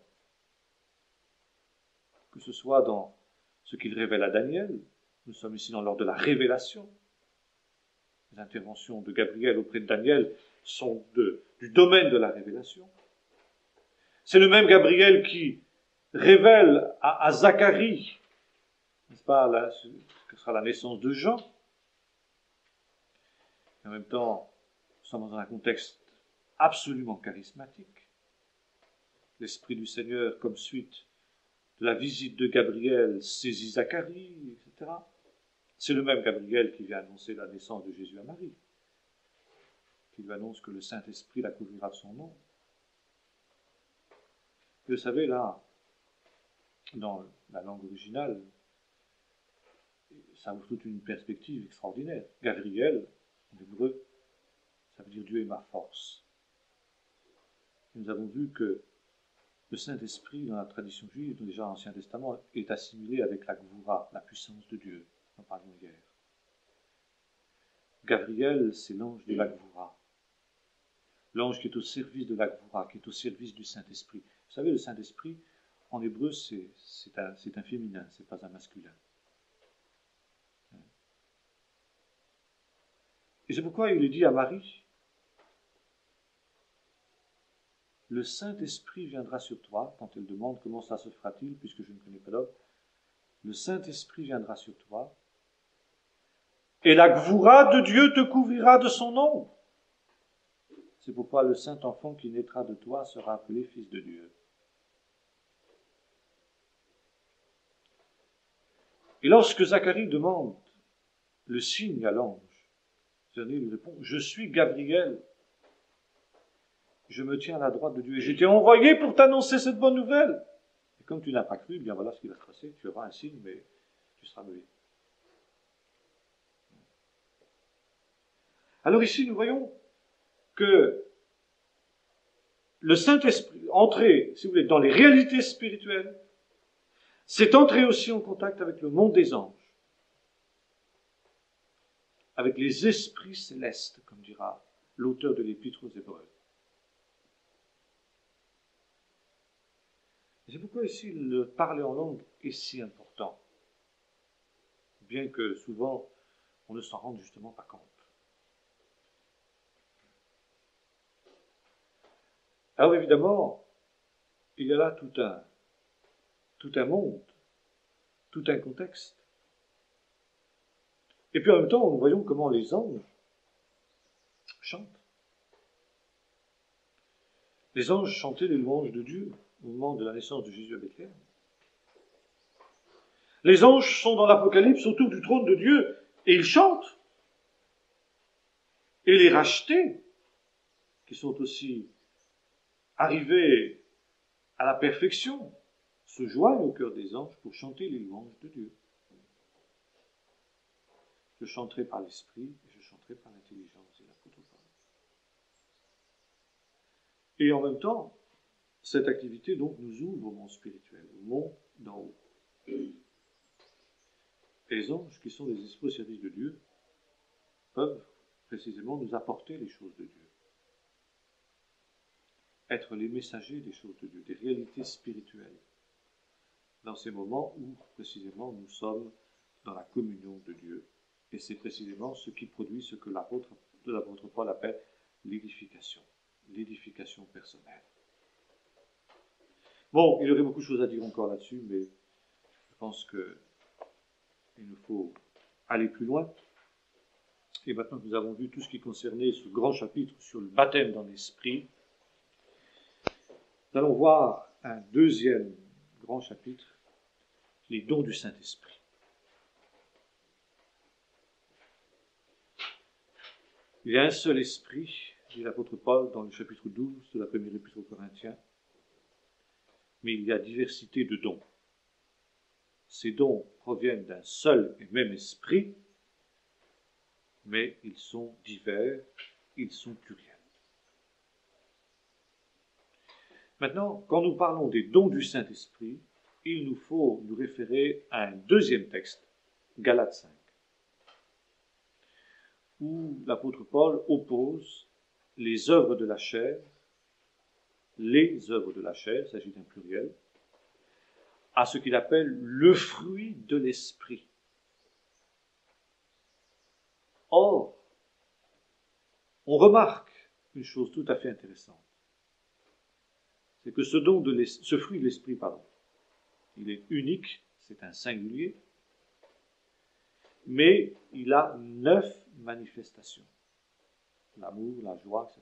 Que ce soit dans ce qu'il révèle à Daniel, nous sommes ici dans l'ordre de la révélation. Les interventions de Gabriel auprès de Daniel sont du domaine de la révélation. C'est le même Gabriel qui révèle à Zacharie, n'est-ce pas, ce que sera la naissance de Jean. Et en même temps, nous sommes dans un contexte absolument charismatique. L'Esprit du Seigneur, comme suite de la visite de Gabriel, saisit Zacharie, etc. C'est le même Gabriel qui vient annoncer la naissance de Jésus à Marie, qui lui annonce que le Saint-Esprit la couvrira de son nom. Vous savez, là, dans la langue originale, ça ouvre toute une perspective extraordinaire. Gabriel, en hébreu, ça veut dire Dieu est ma force. Et nous avons vu que le Saint-Esprit, dans la tradition juive, déjà dans l'Ancien Testament, est assimilé avec la Gvoura, la puissance de Dieu. Nous en parlions hier. Gabriel, c'est l'ange de la Gvoura. L'ange qui est au service de la Gvoura, qui est au service du Saint-Esprit. Vous savez, le Saint-Esprit, en hébreu, c'est un féminin, c'est pas un masculin. Et c'est pourquoi il est dit à Marie, le Saint-Esprit viendra sur toi, quand elle demande comment ça se fera-t-il, puisque je ne connais pas l'homme, le Saint-Esprit viendra sur toi, et la Gvoura de Dieu te couvrira de son ombre. C'est pourquoi le Saint-Enfant qui naîtra de toi sera appelé Fils de Dieu. Et lorsque Zacharie demande le signe à l'ange, Zacharie lui répond, je suis Gabriel, je me tiens à la droite de Dieu, et j'ai été envoyé pour t'annoncer cette bonne nouvelle. Et comme tu n'as pas cru, bien voilà ce qui va se passer, tu auras un signe, mais tu seras muet. Alors ici, nous voyons que le Saint-Esprit, entré, si vous voulez, dans les réalités spirituelles, c'est entrer aussi en contact avec le monde des anges, avec les esprits célestes, comme dira l'auteur de l'Épître aux Hébreux. C'est pourquoi ici le parler en langue est si important, bien que souvent on ne s'en rende justement pas compte. Alors évidemment, il y a là tout un monde tout un contexte. Et puis en même temps, nous voyons comment les anges chantent. Les anges chantaient les louanges de Dieu au moment de la naissance de Jésus à Bethléem. Les anges sont dans l'Apocalypse autour du trône de Dieu et ils chantent. Et les rachetés, qui sont aussi arrivés à la perfection, se joignent au cœur des anges pour chanter les louanges de Dieu. Je chanterai par l'esprit et je chanterai par l'intelligence et l'apôtre Paul. Et en même temps, cette activité donc nous ouvre au monde spirituel, au monde d'en haut. Et les anges, qui sont les esprits au service de Dieu, peuvent précisément nous apporter les choses de Dieu. Être les messagers des choses de Dieu, des réalités spirituelles, dans ces moments où précisément nous sommes dans la communion de Dieu. Et c'est précisément ce qui produit ce que l'apôtre Paul appelle l'édification personnelle. Bon, il y aurait beaucoup de choses à dire encore là-dessus, mais je pense qu'il nous faut aller plus loin. Et maintenant que nous avons vu tout ce qui concernait ce grand chapitre sur le baptême dans l'esprit, nous allons voir un deuxième grand chapitre, les dons du Saint-Esprit. Il y a un seul esprit, dit l'apôtre Paul dans le chapitre 12 de la première épître aux Corinthiens, mais il y a diversité de dons. Ces dons proviennent d'un seul et même esprit, mais ils sont divers, ils sont pluriels. Maintenant, quand nous parlons des dons du Saint-Esprit, il nous faut nous référer à un deuxième texte, Galates 5, où l'apôtre Paul oppose les œuvres de la chair, il s'agit d'un pluriel, à ce qu'il appelle le fruit de l'esprit. Or, on remarque une chose tout à fait intéressante, c'est que ce fruit de l'esprit, il est unique, c'est un singulier, mais il a 9 manifestations. L'amour, la joie, etc.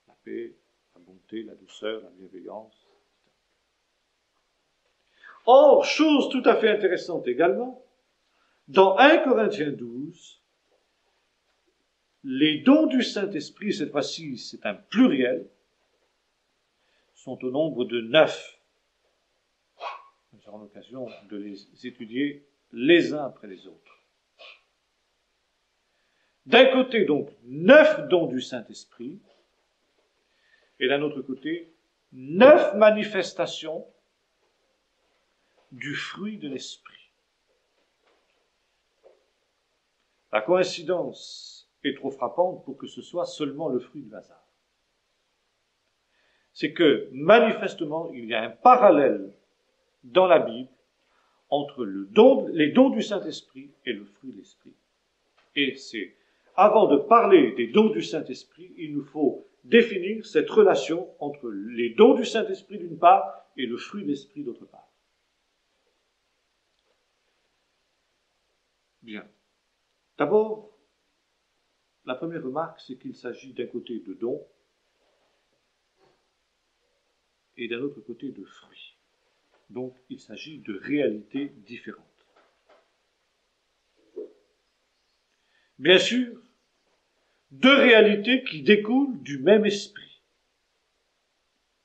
La paix, la bonté, la douceur, la bienveillance, etc. Or, chose tout à fait intéressante également, dans 1 Corinthiens 12, les dons du Saint-Esprit, cette fois-ci c'est un pluriel, sont au nombre de 9. Nous aurons l'occasion de les étudier les uns après les autres. D'un côté, donc, 9 dons du Saint-Esprit, et d'un autre côté, 9 manifestations du fruit de l'Esprit. La coïncidence est trop frappante pour que ce soit seulement le fruit du hasard. C'est que, manifestement, il y a un parallèle dans la Bible entre les dons du Saint-Esprit et le fruit de l'Esprit. Et c'est, avant de parler des dons du Saint-Esprit, il nous faut définir cette relation entre les dons du Saint-Esprit d'une part et le fruit de l'Esprit d'autre part. Bien. D'abord, la première remarque, c'est qu'il s'agit d'un côté de dons et d'un autre côté de fruits. Donc, il s'agit de réalités différentes. Bien sûr, 2 réalités qui découlent du même esprit.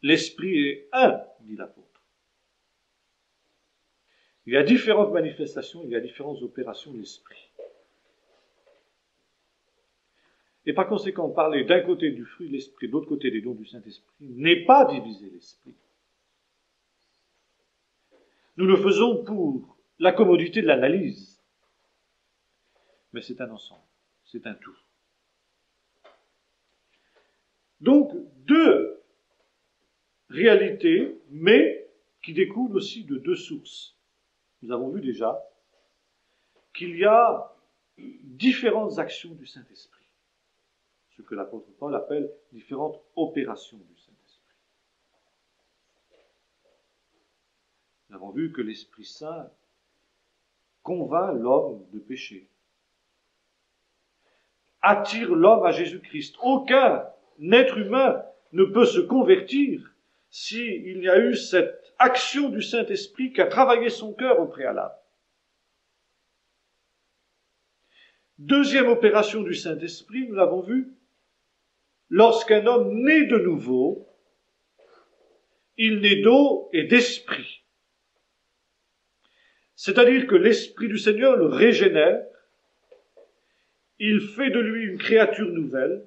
L'esprit est un, dit l'apôtre. Il y a différentes manifestations, il y a différentes opérations de l'esprit. Et par conséquent, parler d'un côté du fruit de l'esprit, de l'autre côté des dons du Saint-Esprit, n'est pas diviser l'esprit. Nous le faisons pour la commodité de l'analyse. Mais c'est un ensemble, c'est un tout. Donc, 2 réalités, mais qui découlent aussi de 2 sources. Nous avons vu déjà qu'il y a différentes actions du Saint-Esprit, ce que l'apôtre Paul appelle différentes opérations du Saint-Esprit. Nous avons vu que l'Esprit Saint convainc l'homme de péché, attire l'homme à Jésus-Christ. Aucun être humain ne peut se convertir s'il y a eu cette action du Saint-Esprit qui a travaillé son cœur au préalable. Deuxième opération du Saint-Esprit, nous l'avons vu, lorsqu'un homme naît de nouveau, il naît d'eau et d'esprit. C'est-à-dire que l'Esprit du Seigneur le régénère, il fait de lui une créature nouvelle,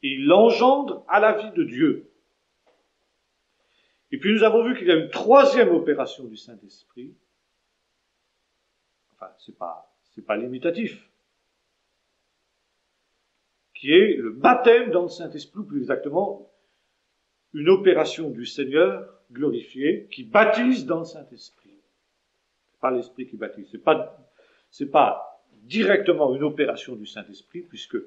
et il l'engendre à la vie de Dieu. Et puis nous avons vu qu'il y a une troisième opération du Saint-Esprit. Enfin, c'est pas limitatif. Qui est le baptême dans le Saint-Esprit, ou plus exactement, une opération du Seigneur glorifié qui baptise dans le Saint-Esprit. C'est pas l'Esprit qui baptise. C'est pas directement une opération du Saint-Esprit, puisque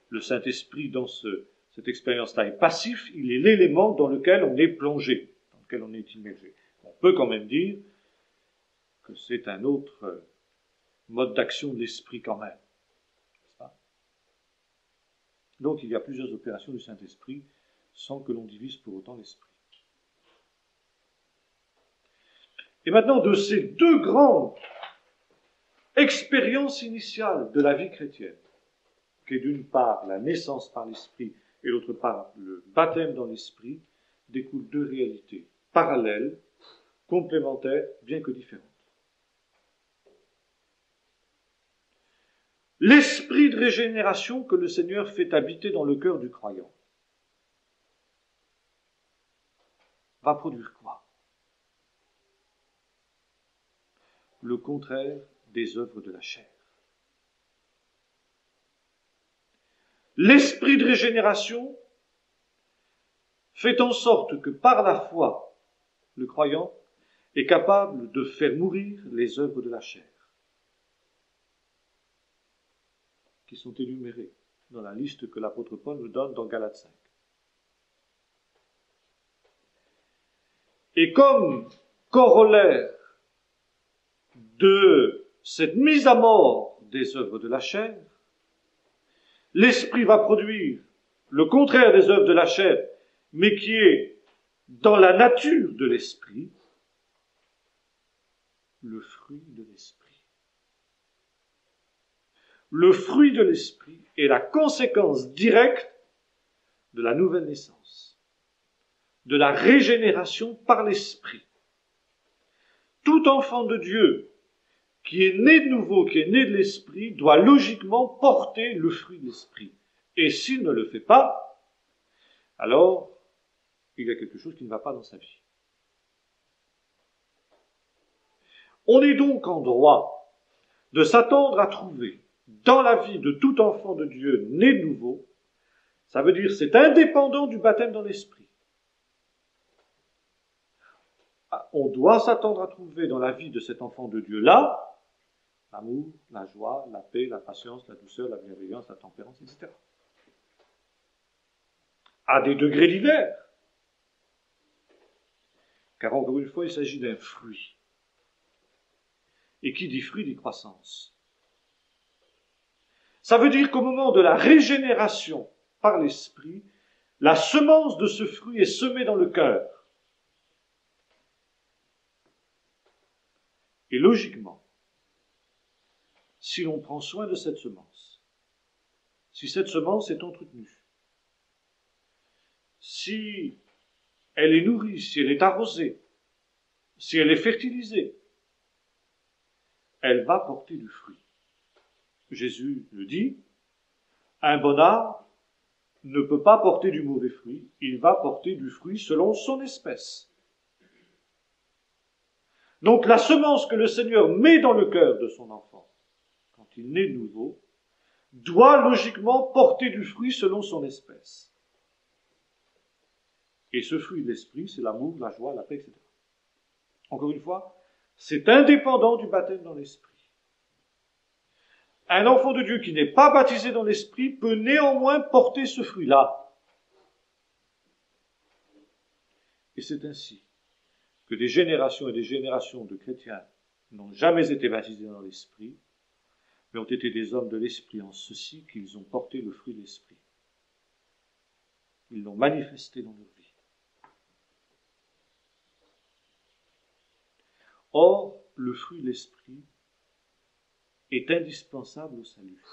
le Saint-Esprit, dans cette expérience-là, est passif. Il est l'élément dans lequel on est plongé, dans lequel on est immergé. On peut quand même dire que c'est un autre mode d'action de l'Esprit quand même. N'est-ce pas ? Donc il y a plusieurs opérations du Saint-Esprit sans que l'on divise pour autant l'Esprit. Et maintenant, de ces deux grandes expériences initiales de la vie chrétienne, qui est d'une part la naissance par l'Esprit et d'autre part le baptême dans l'Esprit, découlent deux réalités parallèles, complémentaires, bien que différentes. L'esprit de régénération que le Seigneur fait habiter dans le cœur du croyant va produire quoi ? Le contraire des œuvres de la chair. L'esprit de régénération fait en sorte que par la foi, le croyant est capable de faire mourir les œuvres de la chair, qui sont énumérées dans la liste que l'apôtre Paul nous donne dans Galates 5. Et comme corollaire de cette mise à mort des œuvres de la chair, l'Esprit va produire le contraire des œuvres de la chair, mais qui est dans la nature de l'Esprit, le fruit de l'Esprit. Le fruit de l'Esprit est la conséquence directe de la nouvelle naissance, de la régénération par l'Esprit. Tout enfant de Dieu qui est né de nouveau, qui est né de l'Esprit, doit logiquement porter le fruit de l'Esprit. Et s'il ne le fait pas, alors il y a quelque chose qui ne va pas dans sa vie. On est donc en droit de s'attendre à trouver dans la vie de tout enfant de Dieu né de nouveau, ça veut dire c'est indépendant du baptême dans l'Esprit. On doit s'attendre à trouver dans la vie de cet enfant de Dieu-là l'amour, la joie, la paix, la patience, la douceur, la bienveillance, la tempérance, etc. À des degrés divers. Car encore une fois, il s'agit d'un fruit. Et qui dit fruit dit croissance. Ça veut dire qu'au moment de la régénération par l'Esprit, la semence de ce fruit est semée dans le cœur. Et logiquement, si l'on prend soin de cette semence, si cette semence est entretenue, si elle est nourrie, si elle est arrosée, si elle est fertilisée, elle va porter du fruit. Jésus le dit, un bon arbre ne peut pas porter du mauvais fruit, il va porter du fruit selon son espèce. Donc la semence que le Seigneur met dans le cœur de son enfant, quand il naît de nouveau, doit logiquement porter du fruit selon son espèce. Et ce fruit de l'esprit, c'est l'amour, la joie, la paix, etc. Encore une fois, c'est indépendant du baptême dans l'esprit. Un enfant de Dieu qui n'est pas baptisé dans l'esprit peut néanmoins porter ce fruit-là. Et c'est ainsi que que des générations et des générations de chrétiens n'ont jamais été baptisés dans l'Esprit, mais ont été des hommes de l'Esprit en ceci qu'ils ont porté le fruit de l'Esprit. Ils l'ont manifesté dans leur vie. Or, le fruit de l'Esprit est indispensable au salut.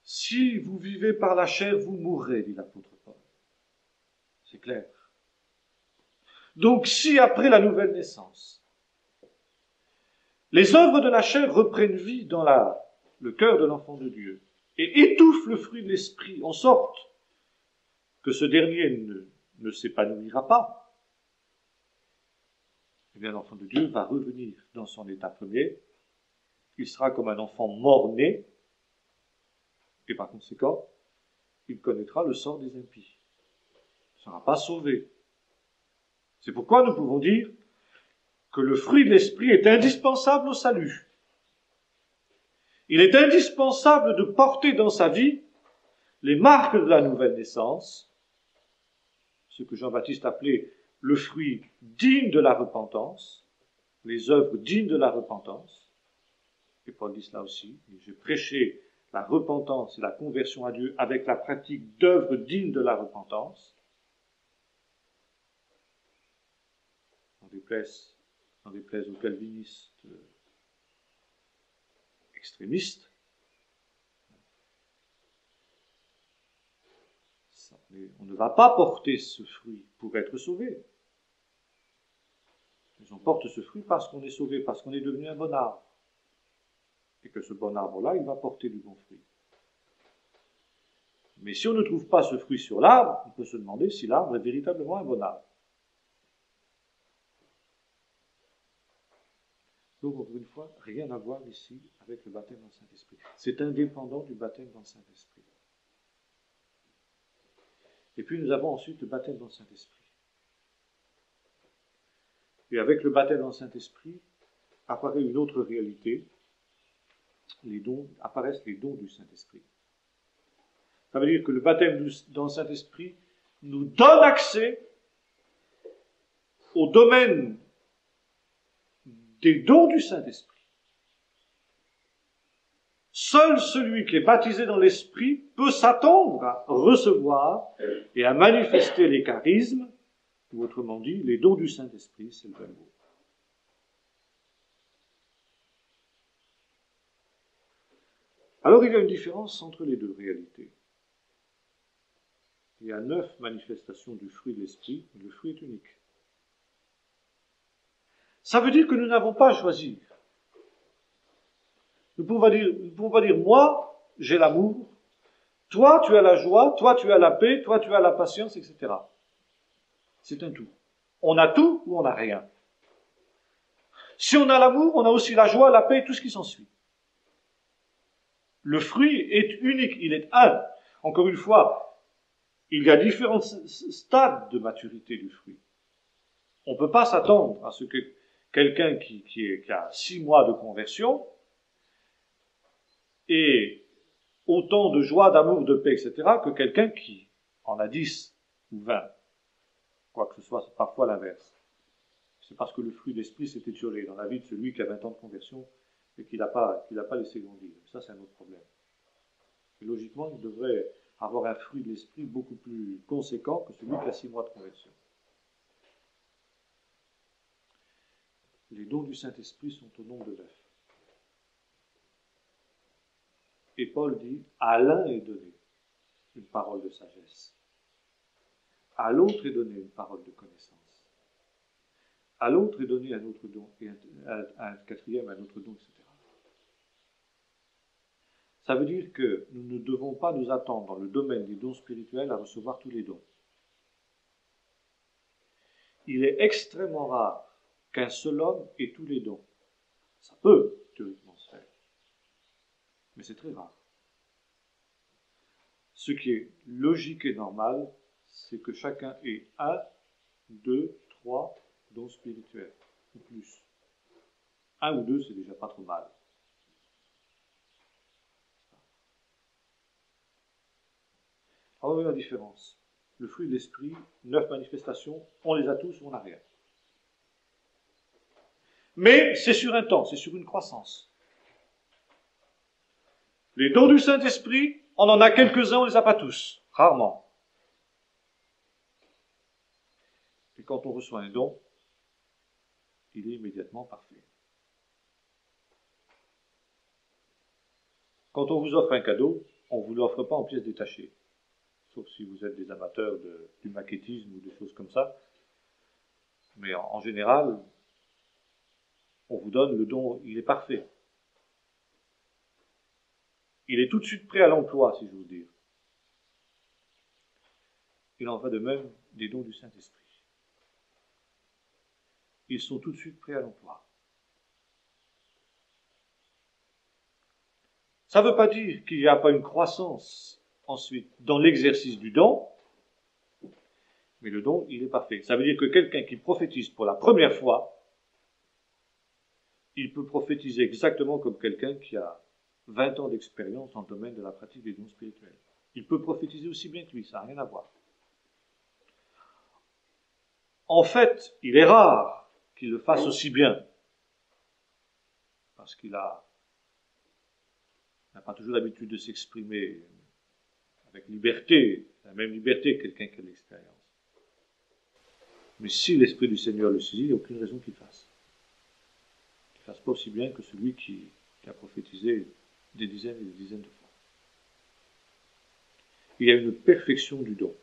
Si vous vivez par la chair, vous mourrez, dit l'apôtre Paul. C'est clair. Donc, si après la nouvelle naissance, les œuvres de la chair reprennent vie dans le cœur de l'enfant de Dieu et étouffent le fruit de l'Esprit en sorte que ce dernier ne s'épanouira pas, eh bien l'enfant de Dieu va revenir dans son état premier. Il sera comme un enfant mort-né et par conséquent, il connaîtra le sort des impies. Il ne sera pas sauvé. C'est pourquoi nous pouvons dire que le fruit de l'Esprit est indispensable au salut. Il est indispensable de porter dans sa vie les marques de la nouvelle naissance, ce que Jean-Baptiste appelait le fruit digne de la repentance, les œuvres dignes de la repentance. Et Paul dit cela aussi. J'ai prêché la repentance et la conversion à Dieu avec la pratique d'œuvres dignes de la repentance. On déplaise aux calvinistes extrémistes. On ne va pas porter ce fruit pour être sauvé. Mais on porte ce fruit parce qu'on est sauvé, parce qu'on est devenu un bon arbre. Et que ce bon arbre-là, il va porter du bon fruit. Mais si on ne trouve pas ce fruit sur l'arbre, on peut se demander si l'arbre est véritablement un bon arbre. Donc, encore une fois, rien à voir ici avec le baptême dans le Saint-Esprit. C'est indépendant du baptême dans le Saint-Esprit. Et puis nous avons ensuite le baptême dans le Saint-Esprit. Et avec le baptême dans le Saint-Esprit apparaît une autre réalité. Apparaissent les dons du Saint-Esprit. Ça veut dire que le baptême dans le Saint-Esprit nous donne accès au domaine des dons du Saint-Esprit. Seul celui qui est baptisé dans l'Esprit peut s'attendre à recevoir et à manifester les charismes, ou autrement dit, les dons du Saint-Esprit, c'est le même mot. Alors il y a une différence entre les deux réalités. Il y a 9 manifestations du fruit de l'Esprit, mais le fruit est unique. Ça veut dire que nous n'avons pas à choisir. Nous ne pouvons pas dire, moi, j'ai l'amour, toi, tu as la joie, toi, tu as la paix, toi, tu as la patience, etc. C'est un tout. On a tout ou on n'a rien. Si on a l'amour, on a aussi la joie, la paix et tout ce qui s'ensuit. Le fruit est unique, il est un. Encore une fois, il y a différents stades de maturité du fruit. On ne peut pas s'attendre à ce que quelqu'un qui a 6 mois de conversion ait autant de joie, d'amour, de paix, etc., que quelqu'un qui en a 10 ou 20. Quoi que ce soit, c'est parfois l'inverse. C'est parce que le fruit de l'esprit s'est étiolé dans la vie de celui qui a 20 ans de conversion et qu'il n'a pas laissé grandir. Ça, c'est un autre problème. Et logiquement, il devrait avoir un fruit de l'esprit beaucoup plus conséquent que celui qui a 6 mois de conversion. Les dons du Saint-Esprit sont au nombre de 9. Et Paul dit, à l'un est donné une parole de sagesse. À l'autre est donné une parole de connaissance. À l'autre est donné un autre don, et à un quatrième un autre don, etc. Ça veut dire que nous ne devons pas nous attendre dans le domaine des dons spirituels à recevoir tous les dons. Il est extrêmement rare qu'un seul homme ait tous les dons. Ça peut théoriquement se faire, mais c'est très rare. Ce qui est logique et normal, c'est que chacun ait 1, 2, 3 dons spirituels, ou plus. 1 ou 2, c'est déjà pas trop mal. Alors, la différence. le fruit de l'esprit, 9 manifestations, on les a tous ou on n'a rien. Mais c'est sur un temps, c'est sur une croissance. Les dons du Saint-Esprit, on en a quelques-uns, on ne les a pas tous, rarement. Et quand on reçoit un don, il est immédiatement parfait. Quand on vous offre un cadeau, on ne vous l'offre pas en pièces détachées. Sauf si vous êtes des amateurs du maquettisme ou des choses comme ça. Mais en général, on vous donne le don, il est parfait. Il est tout de suite prêt à l'emploi, si je veux dire. Il en va de même des dons du Saint-Esprit. Ils sont tout de suite prêts à l'emploi. Ça ne veut pas dire qu'il n'y a pas une croissance ensuite dans l'exercice du don, mais le don, il est parfait. Ça veut dire que quelqu'un qui prophétise pour la première fois, il peut prophétiser exactement comme quelqu'un qui a 20 ans d'expérience dans le domaine de la pratique des dons spirituels. Il peut prophétiser aussi bien que lui, ça n'a rien à voir. En fait, il est rare qu'il le fasse aussi bien, parce qu'il n'a pas toujours l'habitude de s'exprimer avec liberté, la même liberté que quelqu'un qui a de l'expérience. Mais si l'Esprit du Seigneur le saisit, il n'y a aucune raison qu'il fasse. Qu'il ne fasse pas aussi bien que celui qui a prophétisé des dizaines et des dizaines de fois. Il y a une perfection du don,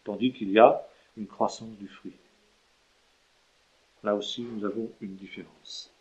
tandis qu'il y a une croissance du fruit. Là aussi, nous avons une différence.